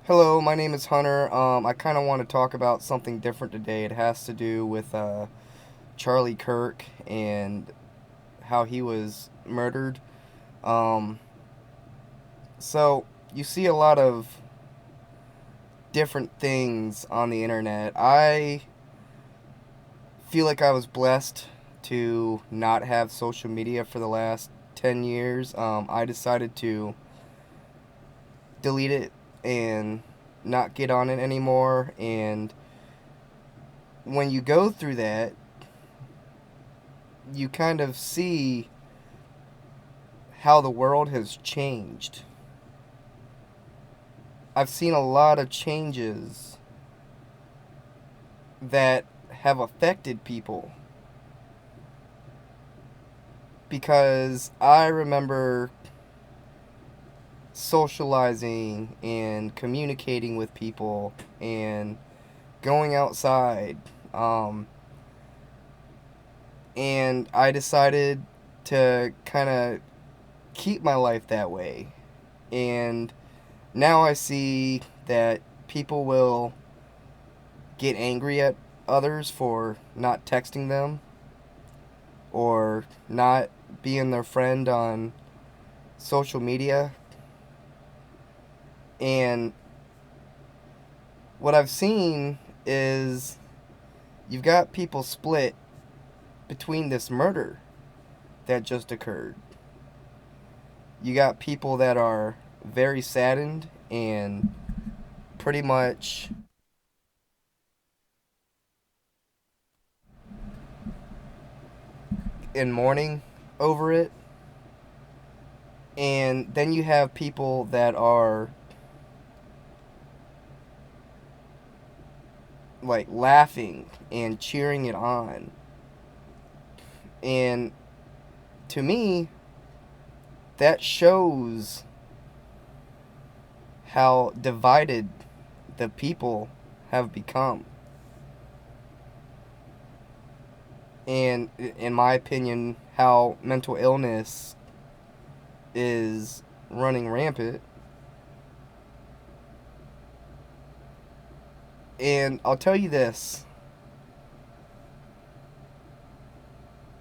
Hello, my name is Hunter. I kind of want to talk about something different today. It has to do with Charlie Kirk and how he was murdered. Um, so, you see a lot of different things on the internet. I feel like I was blessed to not have social media for the last 10 years. I decided to delete it and not get on it anymore. And when you go through that, you kind of see how the world has changed. I've seen a lot of changes that have affected people because I remember socializing and communicating with people and going outside. Um, and I decided to kind of keep my life that way. And now I see that people will get angry at others for not texting them or not being their friend on social media. And what I've seen is you've got people split between this murder that just occurred. You got people that are very saddened and pretty much in mourning over it. And then you have people that are like laughing and cheering it on. And to me, that shows how divided the people have become. And in my opinion, how mental illness is running rampant. And I'll tell you this,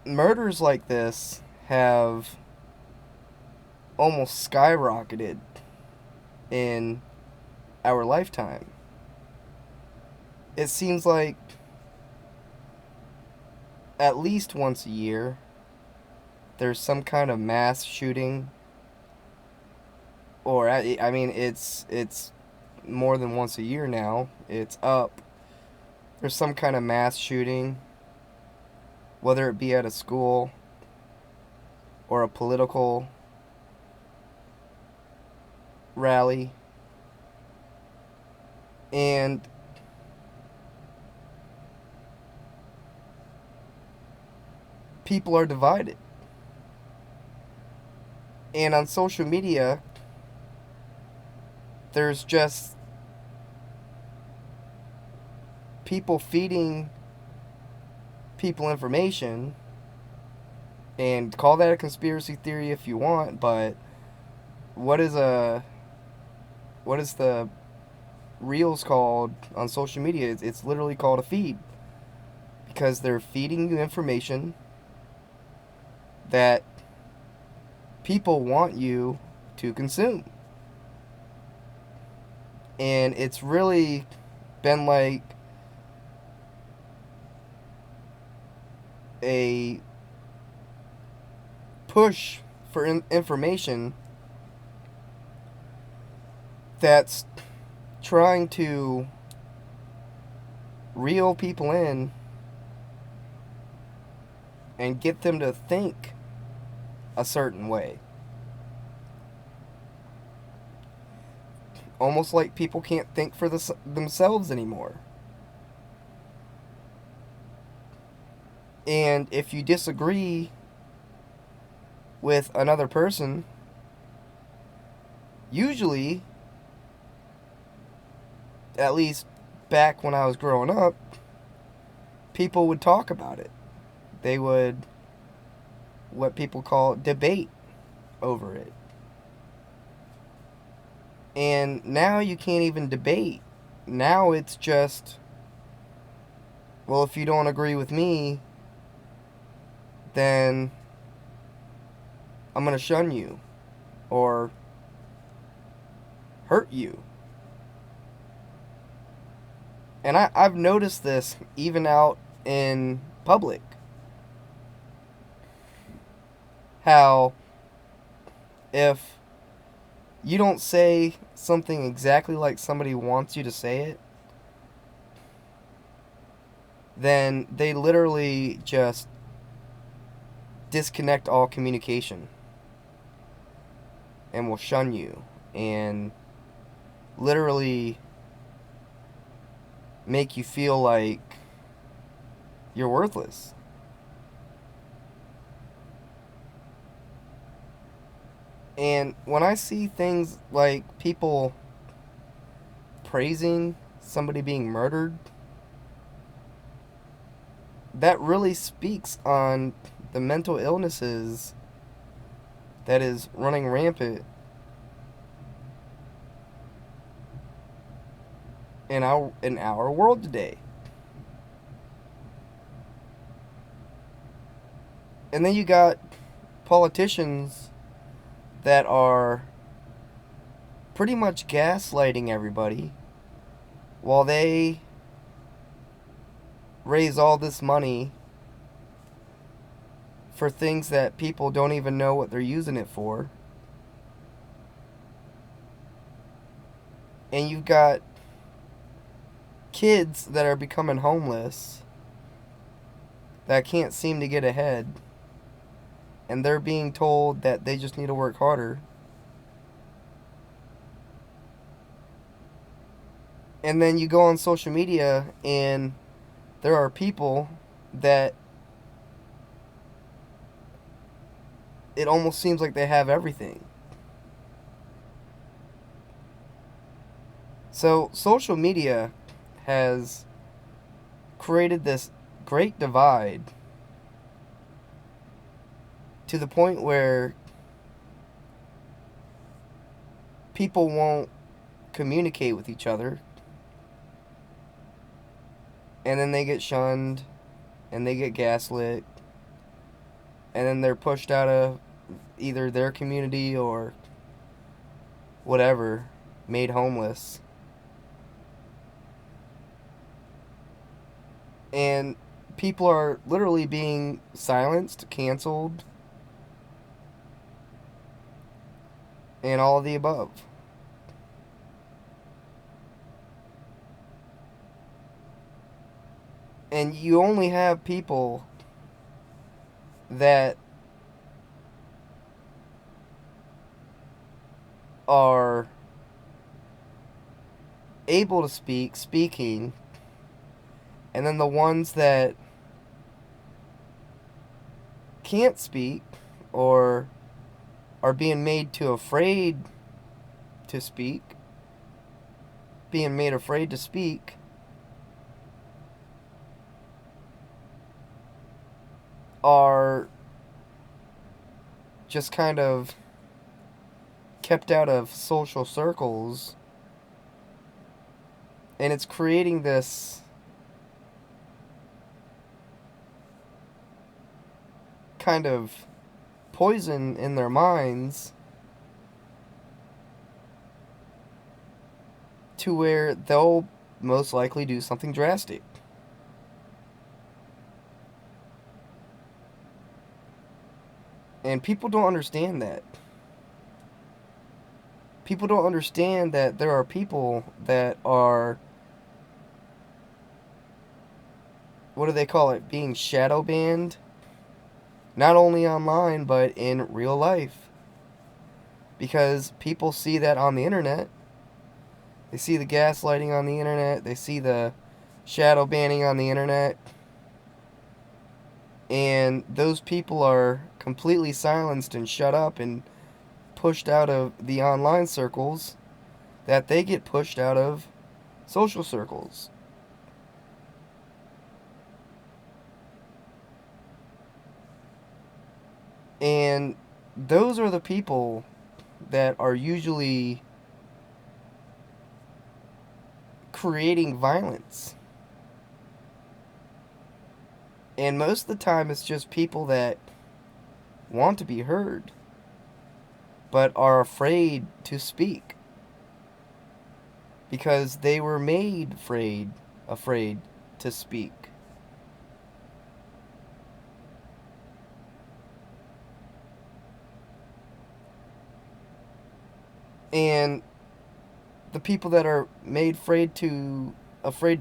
murders like this have almost skyrocketed in our lifetime. It seems like at least once a year there's some kind of mass shooting, or I mean it's more than once a year now. It's up. There's some kind of mass shooting, whether it be at a school or a political rally. And people are divided. And on social media, there's just people feeding people information, and call that a conspiracy theory if you want, but what is a what is the reels called on social media? It's literally called a feed, because they're feeding you information that people want you to consume. And it's really been like a push for information that's trying to reel people in and get them to think a certain way. Almost like people can't think for themselves anymore. And if you disagree with another person, usually, at least back when I was growing up, people would talk about it. They would, what people call, debate over it. And now you can't even debate. Now it's just, well, if you don't agree with me, then I'm going to shun you or hurt you. And I've noticed this even out in public. How if you don't say something exactly like somebody wants you to say it, then they literally just disconnect all communication and will shun you and literally make you feel like you're worthless. And when I see things like people praising somebody being murdered, that really speaks on the mental illnesses that is running rampant in our world today. And then you got politicians that are pretty much gaslighting everybody while they raise all this money for things that people don't even know what they're using it for. And you've got kids that are becoming homeless that can't seem to get ahead, and they're being told that they just need to work harder. And then you go on social media and there are people that it almost seems like they have everything. So social media has created this great divide to the point where people won't communicate with each other, and then they get shunned and they get gaslit, and then they're pushed out of either their community or whatever, made homeless. And people are literally being silenced, canceled, and all of the above. And you only have people that are able to speaking, and then the ones that can't speak or are being made too afraid to speak, being made afraid to speak, are just kind of kept out of social circles, and it's creating this kind of poison in their minds to where they'll most likely do something drastic. And people don't understand that. People don't understand that there are people that are, what do they call it, being shadow banned, not only online but in real life, because people see that on the internet. They see the gaslighting on the internet, they see the shadow banning on the internet, and those people are completely silenced and shut up and pushed out of the online circles that they get pushed out of social circles. And those are the people that are usually creating violence. And most of the time, it's just people that want to be heard, but are afraid to speak. Because they were made afraid to speak. And the people that are made afraid to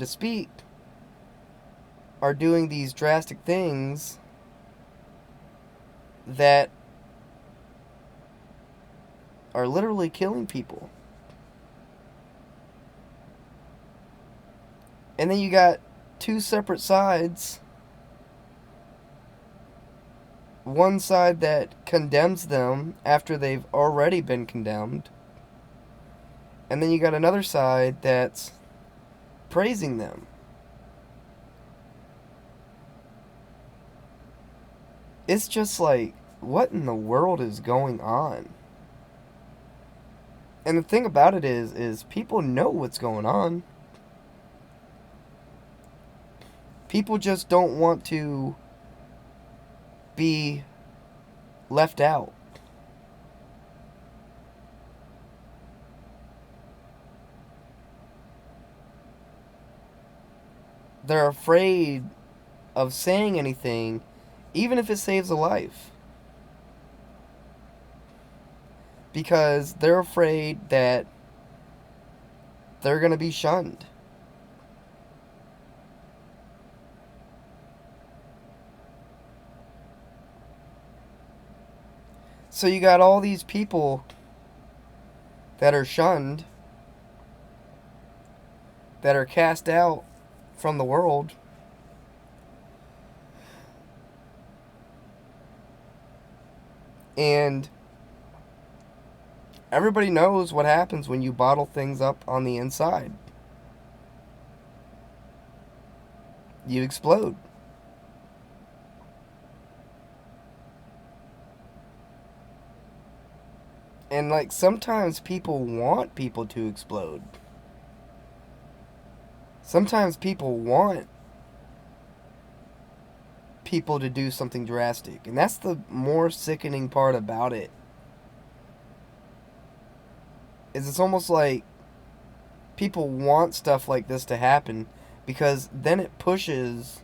speak are doing these drastic things that are literally killing people. And then you got two separate sides. One side that condemns them after they've already been condemned. And then you got another side that's praising them. It's just like, what in the world is going on? And the thing about it is people know what's going on. People just don't want to be left out. They're afraid of saying anything, even if it saves a life. Because they're afraid that they're going to be shunned. So you got all these people that are shunned, that are cast out from the world. And everybody knows what happens when you bottle things up on the inside. You explode. And like sometimes people want people to explode. Sometimes people want people to do something drastic. And that's the more sickening part about it. Is it's almost like people want stuff like this to happen because then it pushes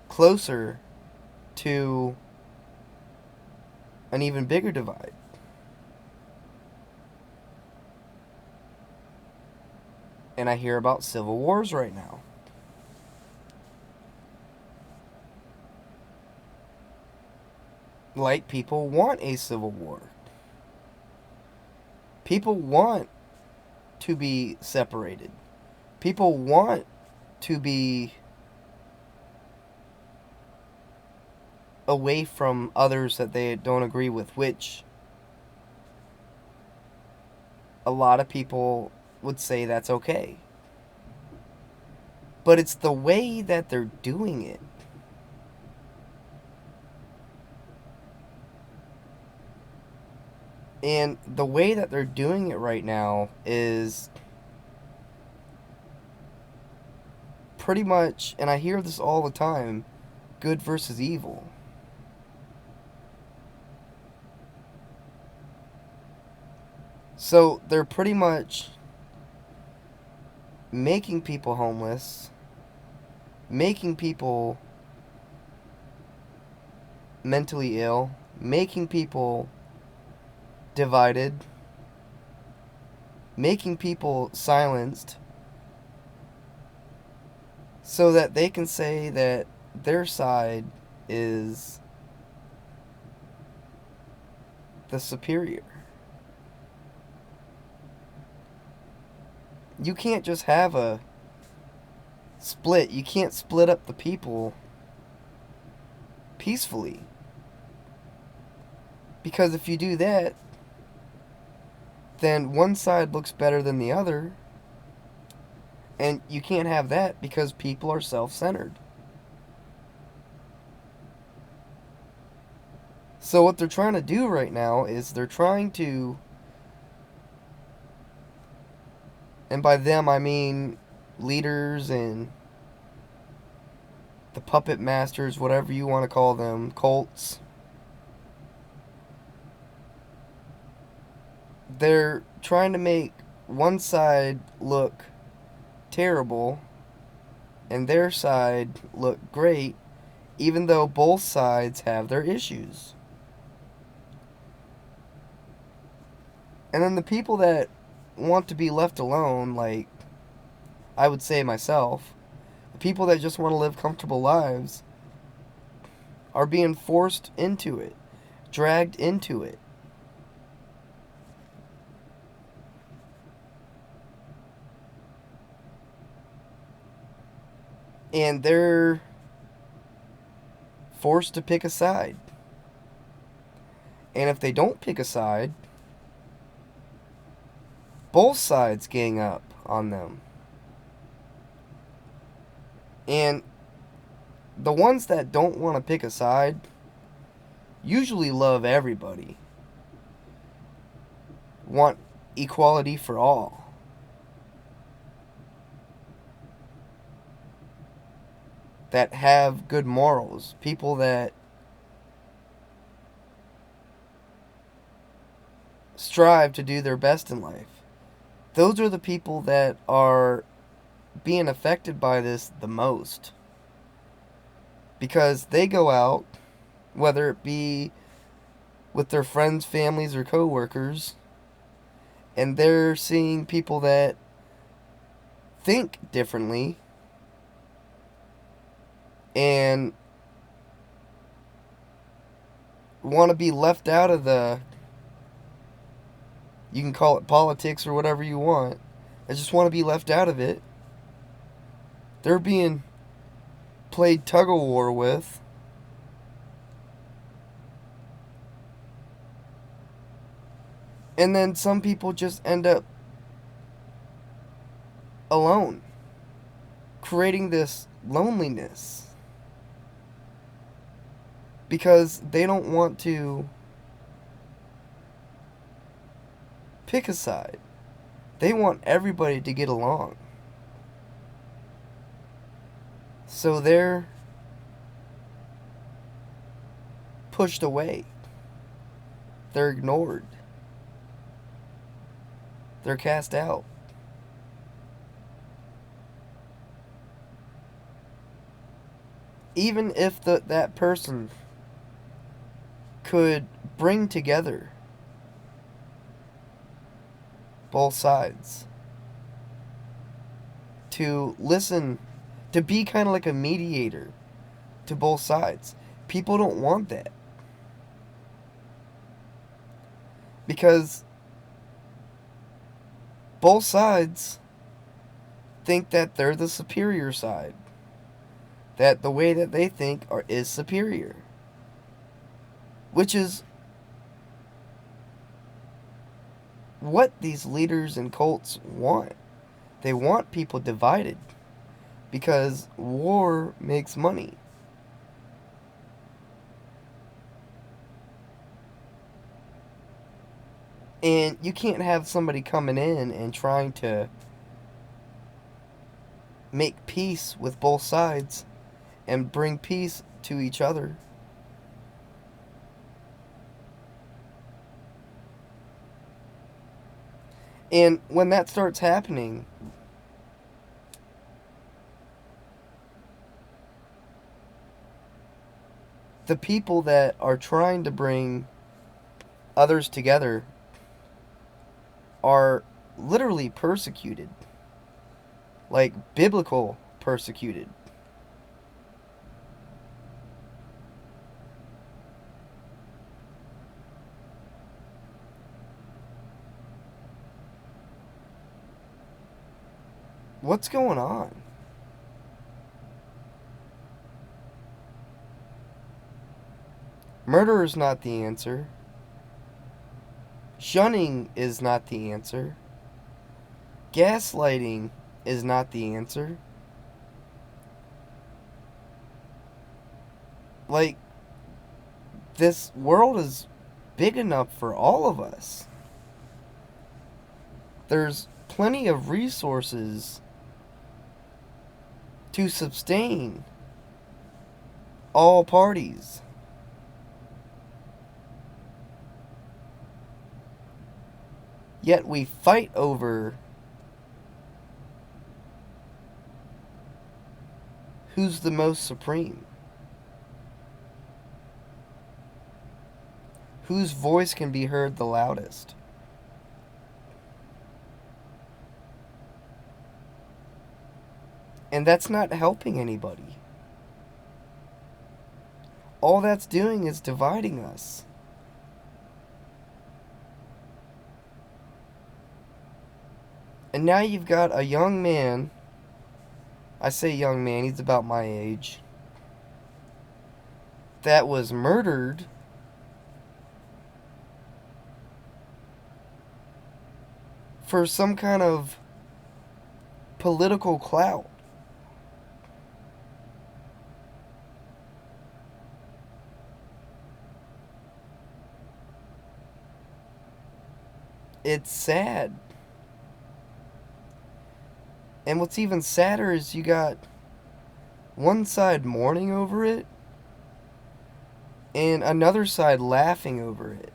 closer to an even bigger divide. And I hear about civil wars right now. Like, people want a civil war. People want to be separated. People want to be away from others that they don't agree with, which a lot of people would say that's okay. But it's the way that they're doing it. And the way that they're doing it right now is pretty much, and I hear this all the time, good versus evil. So they're pretty much making people homeless, making people mentally ill, making people divided, making people silenced, so that they can say that their side is the superior. You can't just have a split. You can't split up the people peacefully. Because if you do that, then one side looks better than the other. And you can't have that because people are self-centered. So what they're trying to do right now is they're trying to And by them, I mean leaders and the puppet masters, whatever you want to call them, cults. They're trying to make one side look terrible and their side look great, even though both sides have their issues. And then the people that want to be left alone, like I would say myself, the people that just want to live comfortable lives are being forced into it, dragged into it. And they're forced to pick a side. And if they don't pick a side, both sides gang up on them. And the ones that don't want to pick a side usually love everybody, want equality for all. That have good morals, people that strive to do their best in life. Those are the people that are being affected by this the most. Because they go out, whether it be with their friends, families, or coworkers, and they're seeing people that think differently and want to be left out of the, you can call it politics or whatever you want, I just want to be left out of it. They're being played tug of war with. And then some people just end up alone, creating this loneliness because they don't want to pick a side. They want everybody to get along. So they're pushed away. They're ignored. They're cast out. Even if that person could bring together both sides to listen, to be kind of like a mediator to both sides, people don't want that. Because both sides think that they're the superior side. That the way that they think is superior. Which is what these leaders and cults want. They want people divided. Because war makes money. And you can't have somebody coming in and trying to make peace with both sides and bring peace to each other. And when that starts happening, the people that are trying to bring others together are literally persecuted. Like biblical persecuted. What's going on? Murder is not the answer. Shunning is not the answer. Gaslighting is not the answer. Like, this world is big enough for all of us. There's plenty of resources to sustain all parties. Yet we fight over who's the most supreme, whose voice can be heard the loudest. And that's not helping anybody. All that's doing is dividing us. And now you've got a young man, I say young man, he's about my age, that was murdered for some kind of political clout. It's sad. And what's even sadder is you got one side mourning over it and another side laughing over it.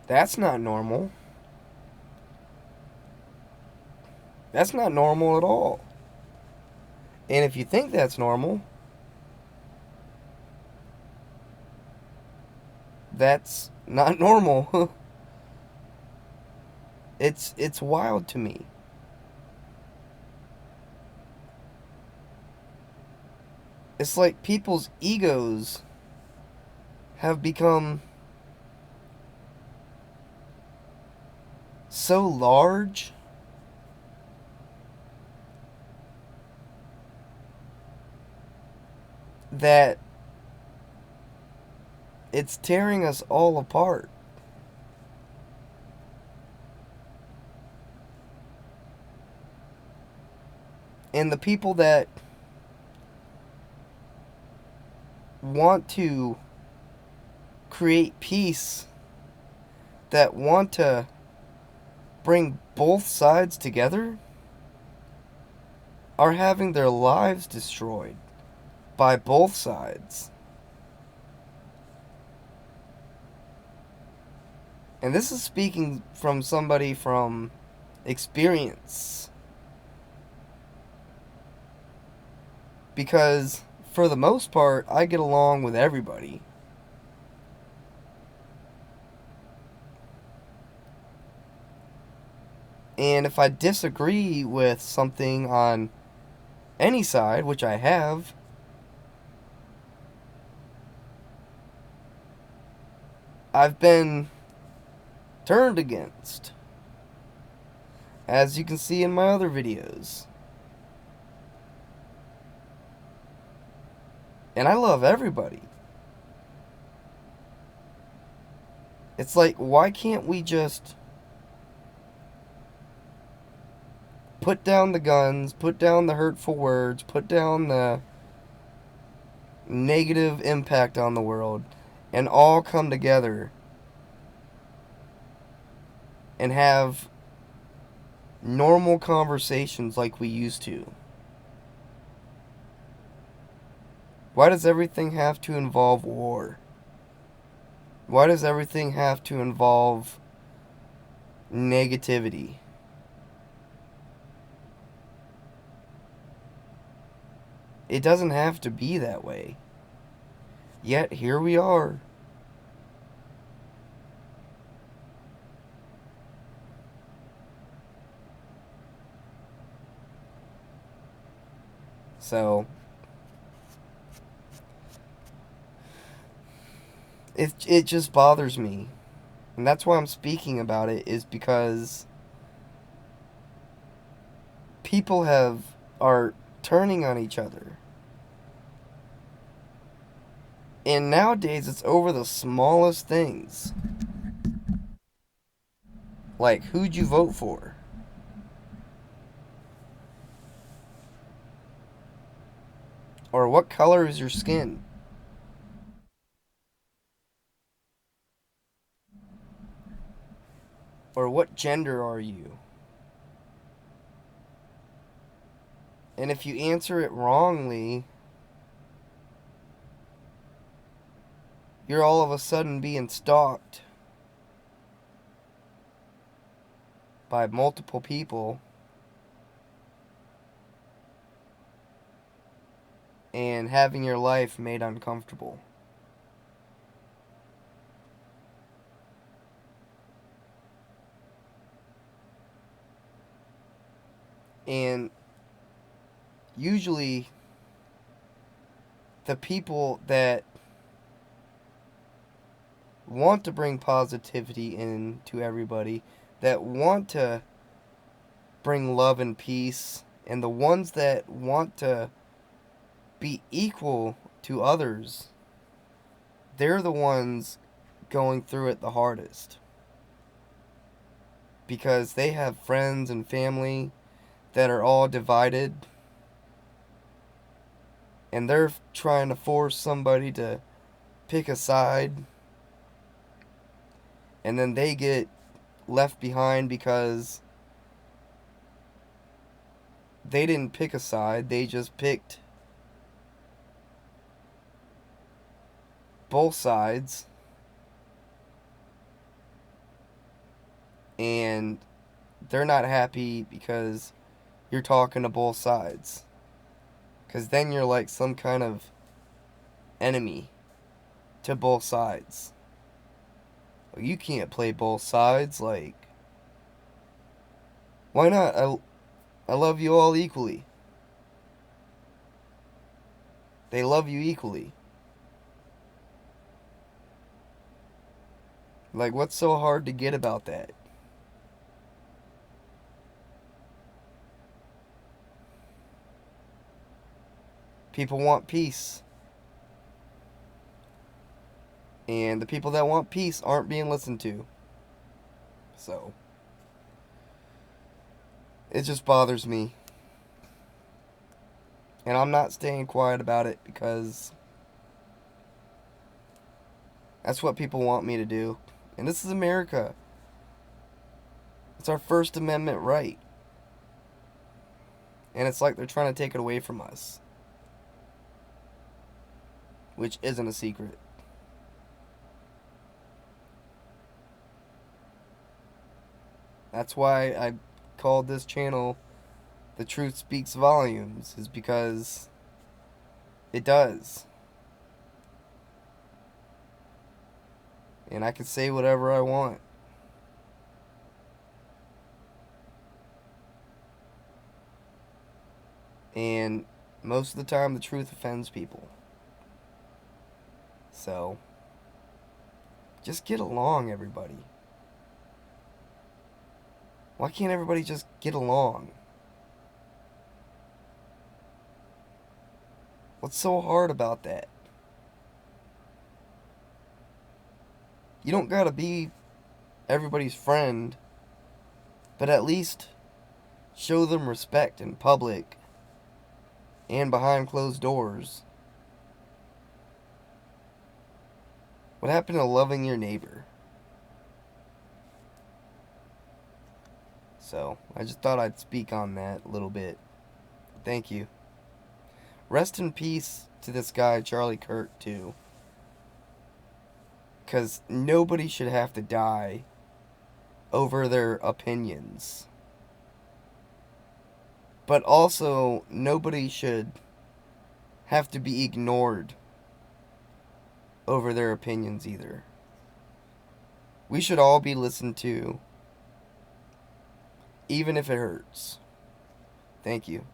That's not normal. That's not normal at all. And if you think that's normal, that's not normal. It's wild to me. It's like people's egos have become so large that it's tearing us all apart. And the people that want to create peace, that want to bring both sides together, are having their lives destroyed by both sides. And this is speaking from somebody from experience. Because, for the most part, I get along with everybody. And if I disagree with something on any side, which I have, I've been turned against, as you can see in my other videos. And I love everybody. It's like, why can't we just put down the guns, put down the hurtful words, put down the negative impact on the world, and all come together and have normal conversations like we used to? Why does everything have to involve war? Why does everything have to involve negativity? It doesn't have to be that way. Yet here we are. So it just bothers me. And that's why I'm speaking about it, is because people are turning on each other. And nowadays it's over the smallest things. Like, who'd you vote for? Or what color is your skin? Or what gender are you? And if you answer it wrongly, you're all of a sudden being stalked by multiple people and having your life made uncomfortable. And usually, the people that want to bring positivity into everybody, that want to bring love and peace, and the ones that want to be equal to others, they're the ones going through it the hardest. Because they have friends and family that are all divided, and they're trying to force somebody to pick a side, and then they get left behind because they didn't pick a side, they just picked both sides, and they're not happy because you're talking to both sides. Because then you're like some kind of enemy to both sides. You can't play both sides. Like, why not? I love you all equally. They love you equally. Like, what's so hard to get about that? People want peace. And the people that want peace aren't being listened to. So, it just bothers me. And I'm not staying quiet about it because that's what people want me to do. And this is America. It's our First Amendment right. And it's like they're trying to take it away from us. Which isn't a secret. That's why I called this channel The Truth Speaks Volumes, is because it does. And I can say whatever I want. And most of the time, the truth offends people. So, just get along, everybody. Why can't everybody just get along? What's so hard about that? You don't gotta be everybody's friend, but at least show them respect in public and behind closed doors. What happened to loving your neighbor? So, I just thought I'd speak on that a little bit. Thank you. Rest in peace to this guy, Charlie Kirk, too. Because nobody should have to die over their opinions. But also, nobody should have to be ignored over their opinions either. We should all be listened to, even if it hurts. Thank you.